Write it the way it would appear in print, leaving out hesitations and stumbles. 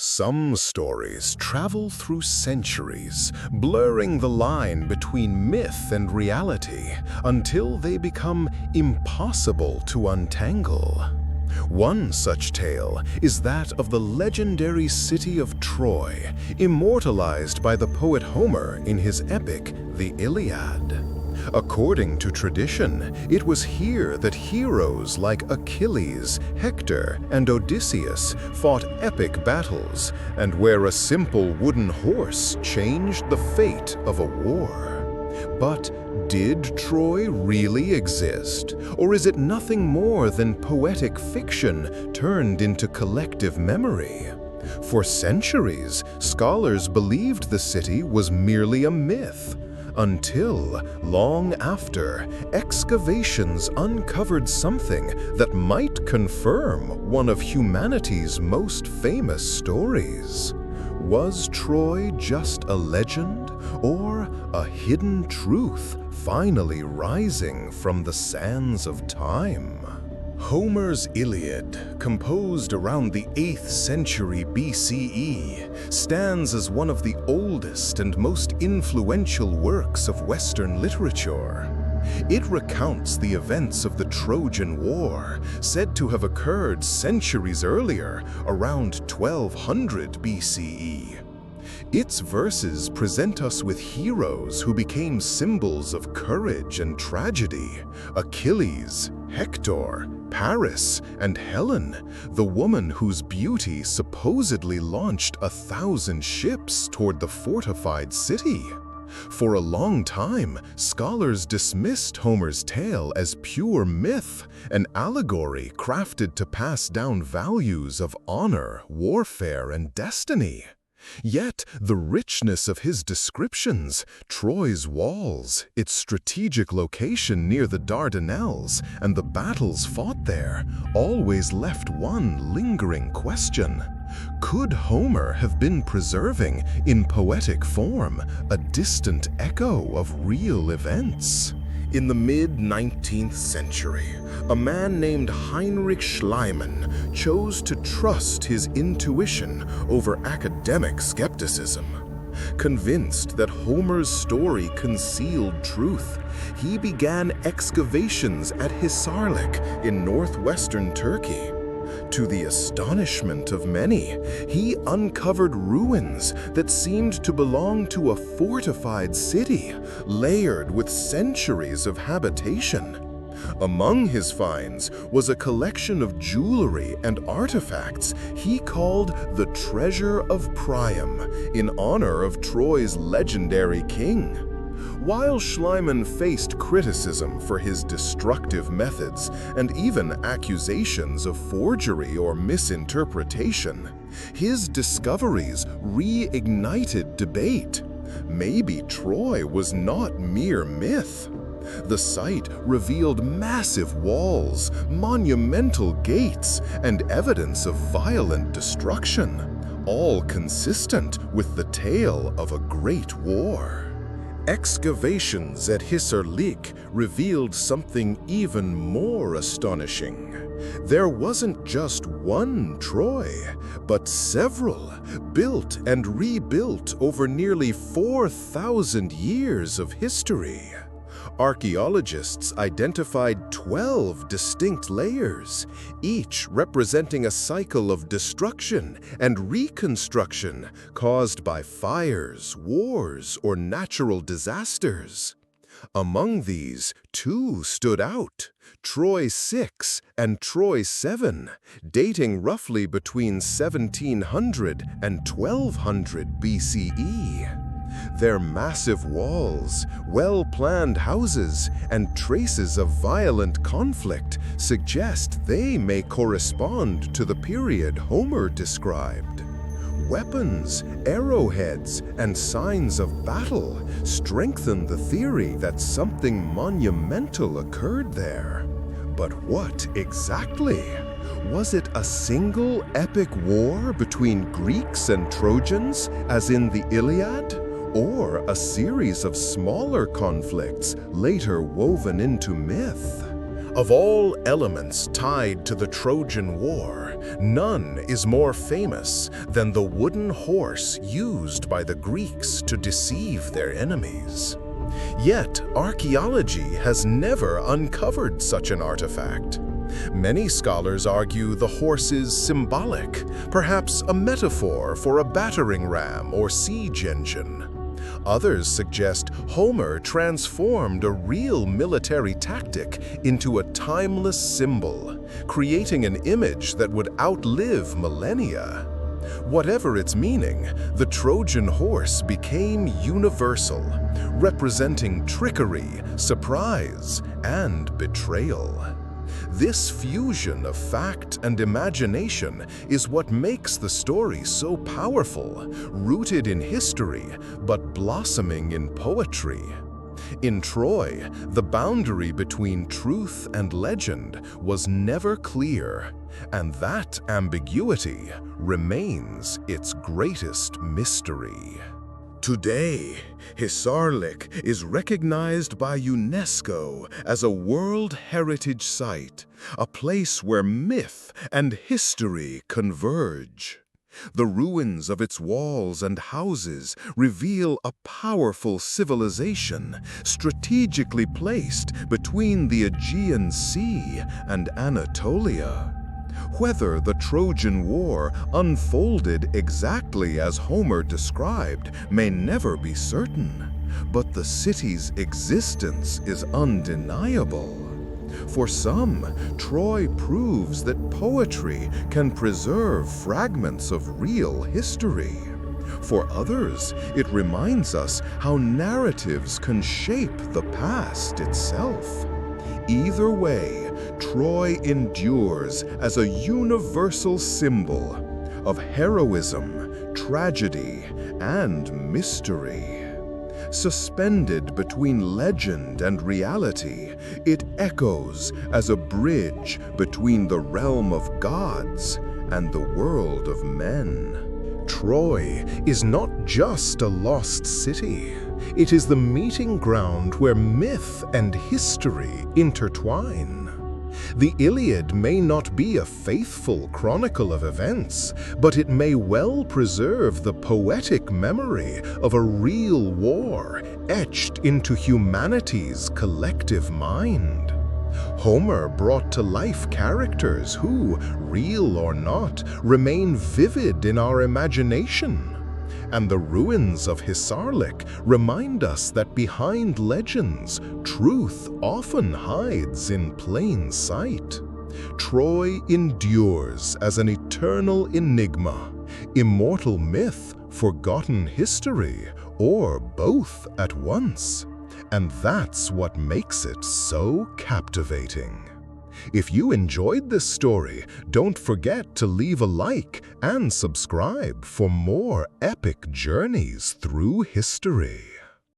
Some stories travel through centuries, blurring the line between myth and reality until they become impossible to untangle. One such tale is that of the legendary city of Troy, immortalized by the poet Homer in his epic, the Iliad. According to tradition, it was here that heroes like Achilles, Hector, and Odysseus fought epic battles, and where a simple wooden horse changed the fate of a war. But did Troy really exist, or is it nothing more than poetic fiction turned into collective memory? For centuries, scholars believed the city was merely a myth, until, long after, excavations uncovered something that might confirm one of humanity's most famous stories. Was Troy just a legend, or a hidden truth finally rising from the sands of time? Homer's Iliad, composed around the 8th century BCE, stands as one of the oldest and most influential works of Western literature. It recounts the events of the Trojan War, said to have occurred centuries earlier, around 1200 BCE. Its verses present us with heroes who became symbols of courage and tragedy: Achilles, Hector, Paris, and Helen, the woman whose beauty supposedly launched 1,000 ships toward the fortified city. For a long time, scholars dismissed Homer's tale as pure myth, an allegory crafted to pass down values of honor, warfare, and destiny. Yet the richness of his descriptions, Troy's walls, its strategic location near the Dardanelles, and the battles fought there, always left one lingering question. Could Homer have been preserving, in poetic form, a distant echo of real events? In the mid-19th century, a man named Heinrich Schliemann chose to trust his intuition over academic skepticism. Convinced that Homer's story concealed truth, he began excavations at Hisarlik in northwestern Turkey. To the astonishment of many, he uncovered ruins that seemed to belong to a fortified city, layered with centuries of habitation. Among his finds was a collection of jewelry and artifacts he called the Treasure of Priam, in honor of Troy's legendary king. While Schliemann faced criticism for his destructive methods and even accusations of forgery or misinterpretation, his discoveries reignited debate. Maybe Troy was not mere myth. The site revealed massive walls, monumental gates, and evidence of violent destruction, all consistent with the tale of a great war. Excavations at Hisarlik revealed something even more astonishing. There wasn't just one Troy, but several, built and rebuilt over nearly 4,000 years of history. Archaeologists identified 12 distinct layers, each representing a cycle of destruction and reconstruction caused by fires, wars, or natural disasters. Among these, 2 stood out: Troy 6 and Troy 7, dating roughly between 1700 and 1200 BCE. Their massive walls, well-planned houses, and traces of violent conflict suggest they may correspond to the period Homer described. Weapons, arrowheads, and signs of battle strengthen the theory that something monumental occurred there. But what exactly? Was it a single epic war between Greeks and Trojans, as in the Iliad? Or a series of smaller conflicts later woven into myth? Of all elements tied to the Trojan War, none is more famous than the wooden horse used by the Greeks to deceive their enemies. Yet, archaeology has never uncovered such an artifact. Many scholars argue the horse is symbolic, perhaps a metaphor for a battering ram or siege engine. Others suggest Homer transformed a real military tactic into a timeless symbol, creating an image that would outlive millennia. Whatever its meaning, the Trojan horse became universal, representing trickery, surprise, and betrayal. This fusion of fact and imagination is what makes the story so powerful, rooted in history but blossoming in poetry. In Troy, the boundary between truth and legend was never clear, and that ambiguity remains its greatest mystery. Today, Hisarlik is recognized by UNESCO as a World Heritage Site, a place where myth and history converge. The ruins of its walls and houses reveal a powerful civilization strategically placed between the Aegean Sea and Anatolia. Whether the Trojan War unfolded exactly as Homer described may never be certain, but the city's existence is undeniable. For some, Troy proves that poetry can preserve fragments of real history. For others, it reminds us how narratives can shape the past itself. Either way, Troy endures as a universal symbol of heroism, tragedy, and mystery. Suspended between legend and reality, it echoes as a bridge between the realm of gods and the world of men. Troy is not just a lost city. It is the meeting ground where myth and history intertwine. The Iliad may not be a faithful chronicle of events, but it may well preserve the poetic memory of a real war etched into humanity's collective mind. Homer brought to life characters who, real or not, remain vivid in our imagination. And the ruins of Hisarlik remind us that behind legends, truth often hides in plain sight. Troy endures as an eternal enigma, immortal myth, forgotten history, or both at once. And that's what makes it so captivating. If you enjoyed this story, don't forget to leave a like and subscribe for more epic journeys through history.